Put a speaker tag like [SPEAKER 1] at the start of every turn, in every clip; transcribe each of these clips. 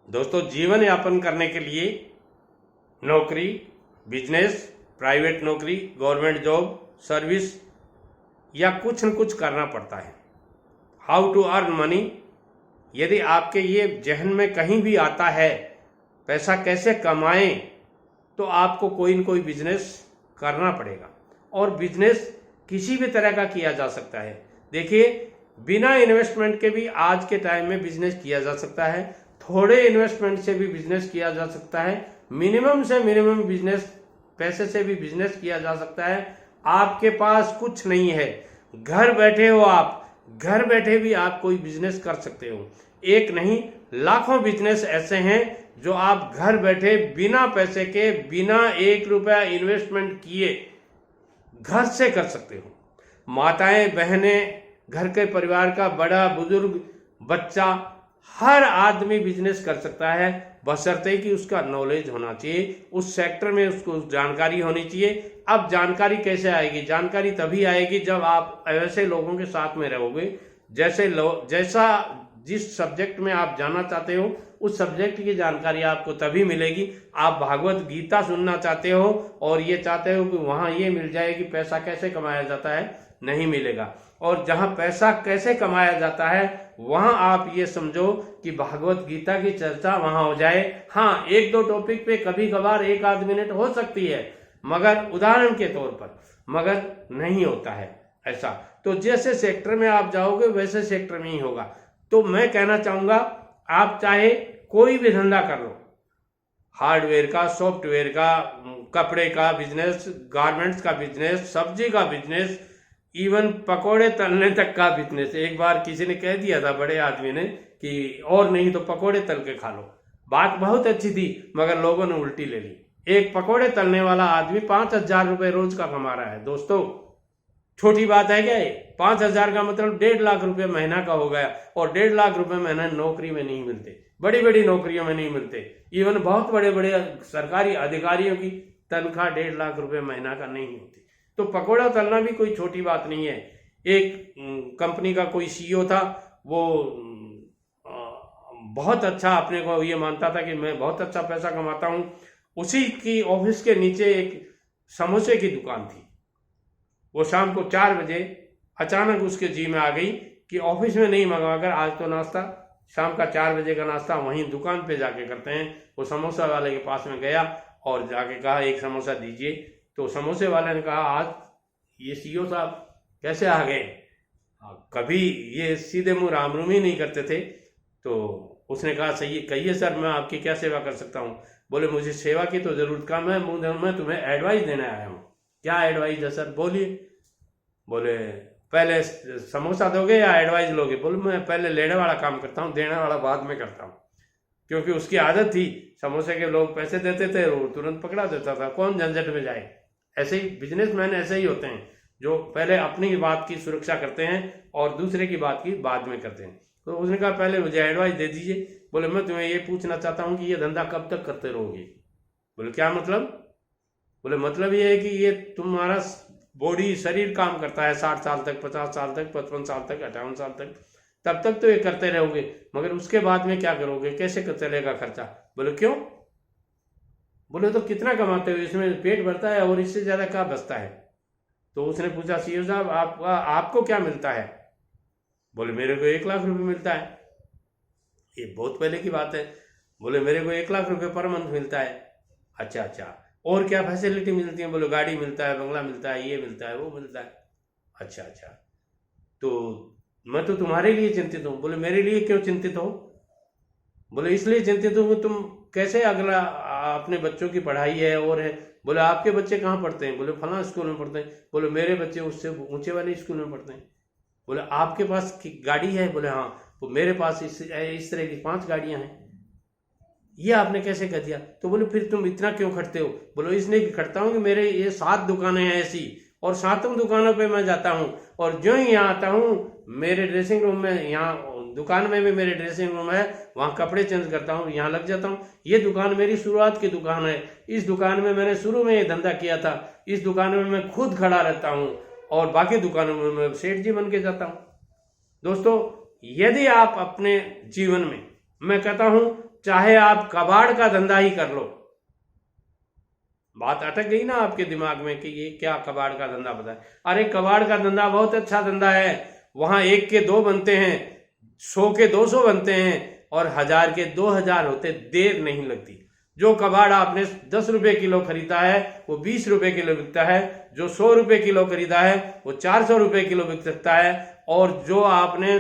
[SPEAKER 1] दोस्तों, जीवन यापन करने के लिए नौकरी, बिजनेस, प्राइवेट नौकरी, गवर्नमेंट जॉब, सर्विस या कुछ न कुछ करना पड़ता है। हाउ टू अर्न मनी, यदि आपके ये जहन में कहीं भी आता है पैसा कैसे कमाएं, तो आपको कोई न कोई बिजनेस करना पड़ेगा। और बिजनेस किसी भी तरह का किया जा सकता है। देखिए, बिना इन्वेस्टमेंट के भी आज के टाइम में बिजनेस किया जा सकता है, थोड़े इन्वेस्टमेंट से भी बिजनेस किया जा सकता है, मिनिमम से मिनिमम बिजनेस पैसे से भी बिजनेस किया जा सकता है। आपके पास कुछ नहीं है, घर बैठे हो आप, घर बैठे भी आप कोई बिजनेस कर सकते हो। एक नहीं, लाखों बिजनेस ऐसे हैं जो आप घर बैठे बिना पैसे के, बिना 1 रुपया इन्वेस्टमेंट किए घर से कर सकते हो। माताएं, बहनें, घर के परिवार का बड़ा बुजुर्ग, बच्चा, हर आदमी बिजनेस कर सकता है, बशर्ते कि उसका नॉलेज होना चाहिए, उस सेक्टर में उसको जानकारी होनी चाहिए। अब जानकारी कैसे आएगी? जानकारी तभी आएगी जब आप ऐसे लोगों के साथ में रहोगे जैसा जिस सब्जेक्ट में आप जाना चाहते हो उस सब्जेक्ट की जानकारी आपको तभी मिलेगी। आप भागवत गीता सुनना चाहते हो और ये चाहते हो कि वहां ये मिल जाए कि पैसा कैसे कमाया जाता है, नहीं मिलेगा। और जहां पैसा कैसे कमाया जाता है वहां आप ये समझो कि भागवत गीता की चर्चा वहां हो जाए। हाँ, 1-2 टॉपिक पे कभी कभार 1-8 मिनट हो सकती है, मगर उदाहरण के तौर पर, मगर नहीं होता है ऐसा। तो जैसे सेक्टर में आप जाओगे वैसे सेक्टर में ही होगा। तो मैं कहना चाहूंगा, आप चाहे कोई भी धंधा कर लो, हार्डवेयर का, सॉफ्टवेयर का, कपड़े का बिजनेस, गारमेंट्स का बिजनेस, सब्जी का बिजनेस, इवन पकोड़े तलने तक का बिजनेस। एक बार किसी ने कह दिया था, बड़े आदमी ने, कि और नहीं तो पकोड़े तल के खा लो। बात बहुत अच्छी थी, मगर लोगों ने उल्टी ले ली। एक पकोड़े तलने वाला आदमी 5,000 रुपए रोज का कमा रहा है। दोस्तों, छोटी बात है क्या ये? 5,000 का मतलब 1.5 लाख रुपए महीना का हो गया। और 1.5 लाख रुपए महीना नौकरी में नहीं मिलते, बड़ी बड़ी नौकरियों में नहीं मिलते। इवन बहुत बड़े बड़े सरकारी अधिकारियों की तनख्वाह 1.5 लाख रुपए महीना का नहीं होती। तो पकौड़ा तलना भी कोई छोटी बात नहीं है। एक कंपनी का कोई सीईओ था, वो बहुत अच्छा अपने को ये मानता था कि मैं बहुत अच्छा पैसा कमाता हूँ। उसी की ऑफिस के नीचे एक समोसे की दुकान थी। वो शाम को 4 बजे अचानक उसके जी में आ गई कि ऑफिस में नहीं मंगवाकर आज तो नाश्ता, शाम का 4 बजे का नाश्ता वहीं दुकान पे जाके करते हैं। वो समोसा वाले के पास में गया और जाके कहा, 1 समोसा दीजिए। तो समोसे वाले ने कहा, आज ये सीईओ साहब कैसे आ गए? कभी ये सीधे मुंह राम रूम ही नहीं करते थे। तो उसने कहा, सही कहिए सर, मैं आपकी क्या सेवा कर सकता हूँ? बोले, मुझे सेवा की तो जरूरत कम है, मैं तुम्हें एडवाइस देने आया हूँ। क्या एडवाइस है सर? बोलिए। बोले, पहले समोसा दोगे या एडवाइस लोगे? बोले, मैं पहले लेने वाला काम करता हूँ, देने वाला बाद में करता हूँ। क्योंकि उसकी आदत थी, समोसे के लोग पैसे देते थे, वो तुरंत पकड़ा देता था, कौन झंझट में जाए। ऐसे ही बिजनेसमैन ऐसे ही होते हैं, जो पहले अपनी बात की सुरक्षा करते हैं और दूसरे की बात की बाद में करते हैं। तो उसने कहा, पहले मुझे एडवाइस दे दीजिए। बोले, मैं तुम्हें ये पूछना चाहता हूँ कि ये धंधा कब तक करते रहोगे? बोले, क्या मतलब? बोले, मतलब ये है कि ये तुम्हारा बॉडी, शरीर काम करता है 60 साल तक, 50 साल तक, 55 साल तक, 58 साल तक, तब तक तो ये करते रहोगे, मगर उसके बाद में क्या करोगे? कैसे चलेगा खर्चा? बोले, क्यों? बोले, तो कितना कमाते हो? इसमें पेट भरता है और इससे ज्यादा क्या बचता है? तो उसने पूछा, सीईओ साहब आपको क्या मिलता है? बोले, मेरे को 1 लाख रुपए मिलता है। ये बहुत पहले की बात है। बोले, मेरे को 1 लाख रुपए पर मंथ मिलता है। अच्छा अच्छा, और क्या फैसिलिटी मिलती है? बोले, गाड़ी मिलता है, बंगला मिलता है, ये मिलता है, वो मिलता है। अच्छा अच्छा, तो मैं तो तुम्हारे लिए चिंतित हूँ। बोले, मेरे लिए क्यों चिंतित हो? बोले, इसलिए चिंतित हूँ कि तुम कैसे अगला अपने बच्चों की पढ़ाई है और है। बोले, आपके बच्चे कहाँ पढ़ते हैं? बोले, फलां स्कूल में पढ़ते हैं। बोले, मेरे बच्चे उससे ऊंचे वाले स्कूल में पढ़ते हैं। बोले, आपके पास गाड़ी है? बोले, हाँ। तो मेरे पास इस तरह की 5 गाड़ियां हैं। ये आपने कैसे कर दिया? तो बोले, फिर तुम इतना क्यों खटते हो? बोले, इसलिए खटता हूँ कि मेरे ये 7 दुकानें हैं ऐसी, और 7 दुकानों पे मैं जाता हूँ, और जो ही यहाँ आता हूँ मेरे ड्रेसिंग रूम में, यहाँ दुकान में भी मेरे ड्रेसिंग रूम है, वहाँ कपड़े चेंज करता हूँ, यहाँ लग जाता हूँ। ये दुकान मेरी शुरुआत की दुकान है, इस दुकान में मैंने शुरू में ये धंधा किया था, इस दुकान में मैं खुद खड़ा रहता हूँ, और बाकी दुकानों में मैं सेठ जी बन के जाता हूँ। दोस्तों, यदि आप अपने जीवन में, मैं कहता हूँ चाहे आप कबाड़ का धंधा ही कर लो। बात अटक गई ना आपके दिमाग में कि ये क्या कबाड़ का धंधा बताए। अरे कबाड़ का धंधा बहुत अच्छा धंधा है, वहां 1 के 2 बनते हैं, 100 के 200 बनते हैं और 1000 के 2000 होते, देर नहीं लगती। जो कबाड़ आपने 10 रुपए किलो खरीदा है वो 20 रुपए किलो बिकता है, जो 100 रुपए किलो खरीदा है वो 400 रुपए किलो बिक सकता है, और जो आपने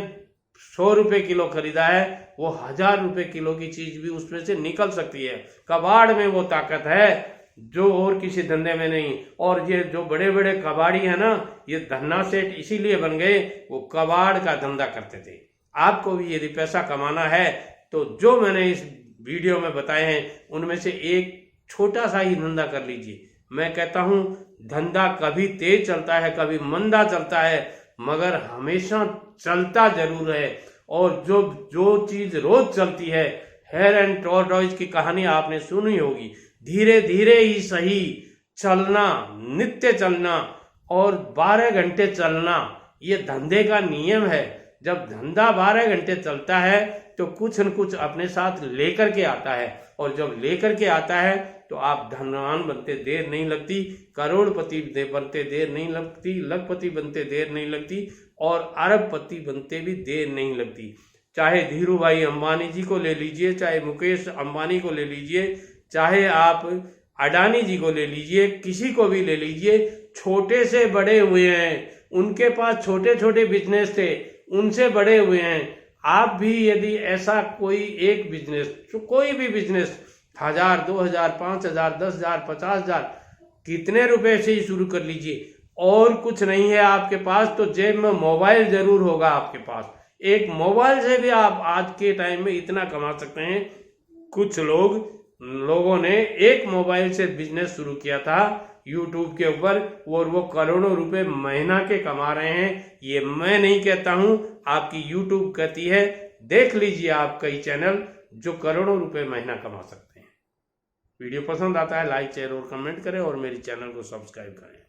[SPEAKER 1] 100 रुपए किलो खरीदा है वो 1000 रुपए किलो की चीज भी उसमें से निकल सकती है। कबाड़ में वो ताकत है जो और किसी धंधे में नहीं। और ये जो बड़े बड़े कबाड़ी है ना, ये धन्ना सेठ इसीलिए बन गए, वो कबाड़ का धंधा करते थे। आपको भी यदि पैसा कमाना है तो जो मैंने इस वीडियो में बताए हैं उनमें से एक छोटा सा ही धंधा कर लीजिए। मैं कहता हूं धंधा कभी तेज चलता है, कभी मंदा चलता है, मगर हमेशा चलता जरूर है। और जो चीज रोज चलती है, हेयर एंड टॉर्टोइज की कहानी आपने सुनी होगी, धीरे धीरे ही सही चलना, नित्य चलना और 12 घंटे चलना, ये धंधे का नियम है। जब धंधा 12 घंटे चलता है तो कुछ न कुछ अपने साथ लेकर के आता है, और जब लेकर के आता है तो आप धनवान बनते देर नहीं लगती, करोड़पति बनते देर नहीं लगती, लखपति बनते देर नहीं लगती, और अरबपति बनते भी देर नहीं लगती। चाहे धीरू भाई अंबानी जी को ले लीजिए, चाहे मुकेश अंबानी को ले लीजिए, चाहे आप अडानी जी को ले लीजिए, किसी को भी ले लीजिए, छोटे से बड़े हुए हैं, उनके पास छोटे छोटे बिजनेस थे, उनसे बड़े हुए हैं। आप भी यदि ऐसा कोई एक बिजनेस, कोई भी बिजनेस 1000, 2000, 5000, 10,000, 50,000, कितने रुपए से ही शुरू कर लीजिए, और कुछ नहीं है आपके पास तो जेब में मोबाइल जरूर होगा आपके पास। एक मोबाइल से भी आप आज के टाइम में इतना कमा सकते हैं। कुछ लोगों ने एक मोबाइल से बिजनेस शुरू किया था YouTube के ऊपर, और वो करोड़ों रुपए महीना के कमा रहे हैं। ये मैं नहीं कहता हूं, आपकी YouTube कहती है। देख लीजिए आप कई चैनल जो करोड़ों रुपए महीना कमा सकते हैं। वीडियो पसंद आता है लाइक, शेयर और कमेंट करें, और मेरे चैनल को सब्सक्राइब करें।